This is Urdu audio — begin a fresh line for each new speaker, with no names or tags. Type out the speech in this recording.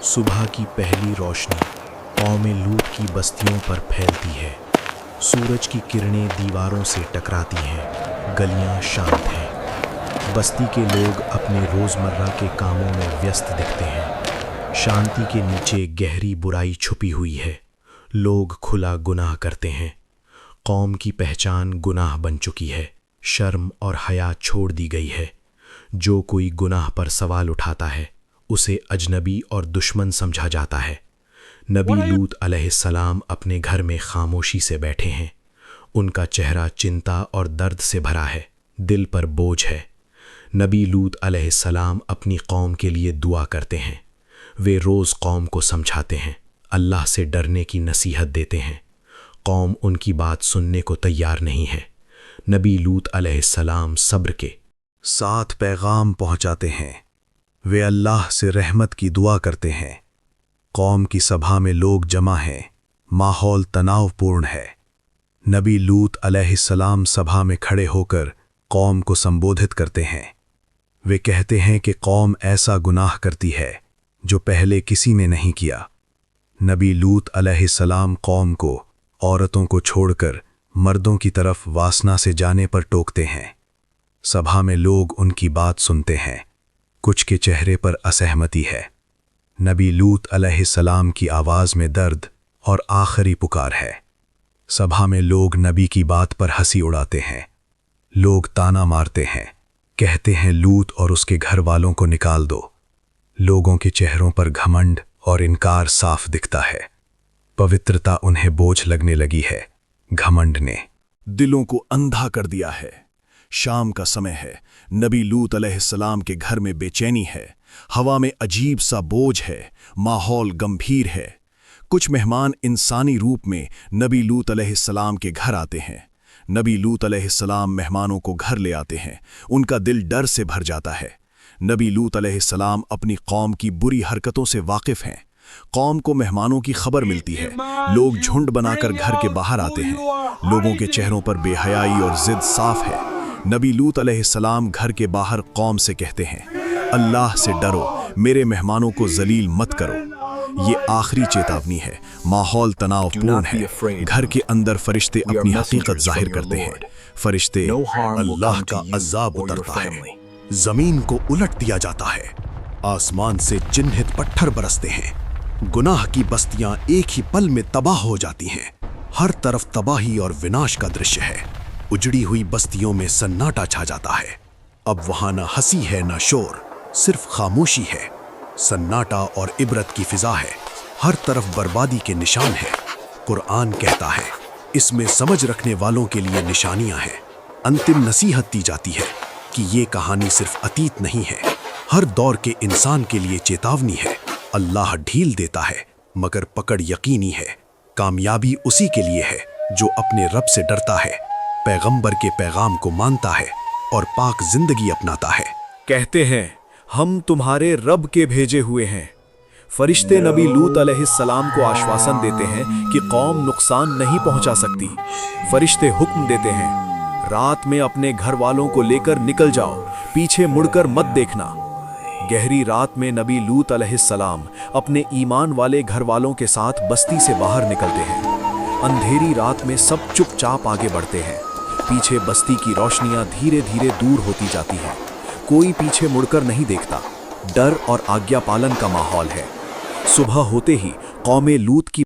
صبح کی پہلی روشنی قوم لوط کی بستیوں پر پھیلتی ہے۔ سورج کی کرنیں دیواروں سے ٹکراتی ہیں، گلیاں شانت ہیں۔ بستی کے لوگ اپنے روزمرہ کے کاموں میں ویست دکھتے ہیں۔ شانتی کے نیچے گہری برائی چھپی ہوئی ہے۔ لوگ کھلا گناہ کرتے ہیں۔ قوم کی پہچان گناہ بن چکی ہے۔ شرم اور حیا چھوڑ دی گئی ہے۔ جو کوئی گناہ پر سوال اٹھاتا ہے اسے اجنبی اور دشمن سمجھا جاتا ہے۔ نبی لوط علیہ السلام اپنے گھر میں خاموشی سے بیٹھے ہیں۔ ان کا چہرہ چنتا اور درد سے بھرا ہے، دل پر بوجھ ہے۔ نبی لوط علیہ السلام اپنی قوم کے لیے دعا کرتے ہیں۔ وہ روز قوم کو سمجھاتے ہیں، اللہ سے ڈرنے کی نصیحت دیتے ہیں۔ قوم ان کی بات سننے کو تیار نہیں ہے۔ نبی لوط علیہ السلام صبر کے ساتھ پیغام پہنچاتے ہیں۔ وہ اللہ سے رحمت کی دعا کرتے ہیں۔ قوم کی سبھا میں لوگ جمع ہیں، ماحول تناؤ پورن ہے۔ نبی لوط علیہ السلام سبھا میں کھڑے ہو کر قوم کو سمبودھت کرتے ہیں۔ وہ کہتے ہیں کہ قوم ایسا گناہ کرتی ہے جو پہلے کسی نے نہیں کیا۔ نبی لوط علیہ السلام قوم کو عورتوں کو چھوڑ کر مردوں کی طرف واسنا سے جانے پر ٹوکتے ہیں۔ سبھا میں لوگ ان کی بات سنتے ہیں، کچھ کے چہرے پر اسہمتی ہے۔ نبی لوط علیہ السلام کی آواز میں درد اور آخری پکار ہے۔ سبھا میں لوگ نبی کی بات پر ہنسی اڑاتے ہیں۔ لوگ تانا مارتے ہیں، کہتے ہیں لوط اور اس کے گھر والوں کو نکال دو۔ لوگوں کے چہروں پر گھمنڈ اور انکار صاف دکھتا ہے۔ پوترتا انہیں بوجھ لگنے لگی ہے۔ گھمنڈ نے
دلوں کو اندھا کر دیا ہے۔ شام کا سمے ہے۔ نبی لوط علیہ السلام کے گھر میں بے چینی ہے۔ ہوا میں عجیب سا بوجھ ہے۔ ماحول گمبھیر ہے۔ کچھ مہمان انسانی روپ میں نبی لوط علیہ السلام کے گھر آتے ہیں۔ نبی لوط علیہ السلام مہمانوں کو گھر لے آتے ہیں۔ ان کا دل ڈر سے بھر جاتا ہے۔ نبی لوط علیہ السلام اپنی قوم کی بری حرکتوں سے واقف ہیں۔ قوم کو مہمانوں کی خبر ملتی ہے۔ لوگ جھنڈ بنا کر گھر کے باہر آتے ہیں۔ لوگوں کے چہروں پر بے حیائی اور ضد صاف ہے۔ نبی لوط علیہ السلام گھر کے باہر قوم سے کہتے ہیں، اللہ سے ڈرو، میرے مہمانوں کو ذلیل مت کرو۔ یہ آخری چیتاونی ہے۔ ماحول تناؤ پورن ہے۔ گھر کے اندر فرشتے اپنی حقیقت ظاہر کرتے ہیں۔ فرشتے
اللہ کا عذاب اترتا ہے، زمین کو الٹ دیا جاتا ہے، آسمان سے چنہت پتھر برستے ہیں، گناہ کی بستیاں ایک ہی پل میں تباہ ہو جاتی ہیں۔ ہر طرف تباہی اور وناش کا درشیہ ہے۔ اجڑی ہوئی بستیوں میں سناٹا چھا جاتا ہے۔ اب وہاں نہ ہنسی ہے نہ شور، صرف خاموشی ہے۔ سناٹا اور عبرت کی فضا ہے۔ ہر طرف بربادی کے نشان ہیں۔ قرآن کہتا ہے، اس میں سمجھ رکھنے والوں کے لیے نشانیاں ہیں۔ انتم نصیحت دی جاتی ہے کہ یہ کہانی صرف اتیت نہیں ہے، ہر دور کے انسان کے لیے چیتاونی ہے۔ اللہ ڈھیل دیتا ہے مگر پکڑ یقینی ہے۔ کامیابی اسی کے لیے ہے جو اپنے رب سے ڈرتا ہے، پیغمبر کے پیغام کو مانتا ہے اور پاک زندگی اپناتا ہے۔
کہتے ہیں، ہم تمہارے رب کے بھیجے ہوئے ہیں۔ فرشتے نبی لوط علیہ السلام کو آشواسن دیتے ہیں کہ قوم نقصان نہیں پہنچا سکتی۔ فرشتے حکم دیتے ہیں، رات میں اپنے گھر والوں کو لے کر نکل جاؤ، پیچھے مڑ کر مت دیکھنا۔ گہری رات میں نبی لوط علیہ السلام اپنے ایمان والے گھر والوں کے ساتھ بستی سے باہر نکلتے ہیں۔ اندھیری رات میں سب چپ چاپ آگے بڑھتے ہیں۔ پیچھے بستی کی روشنیاں دھیرے دھیرے دور ہوتی جاتی ہیں۔ کوئی پیچھے مڑ کر نہیں دیکھتا۔ ڈر اور آگیا پالن کا ماحول ہے۔ صبح ہوتے ہی قوم لوط کی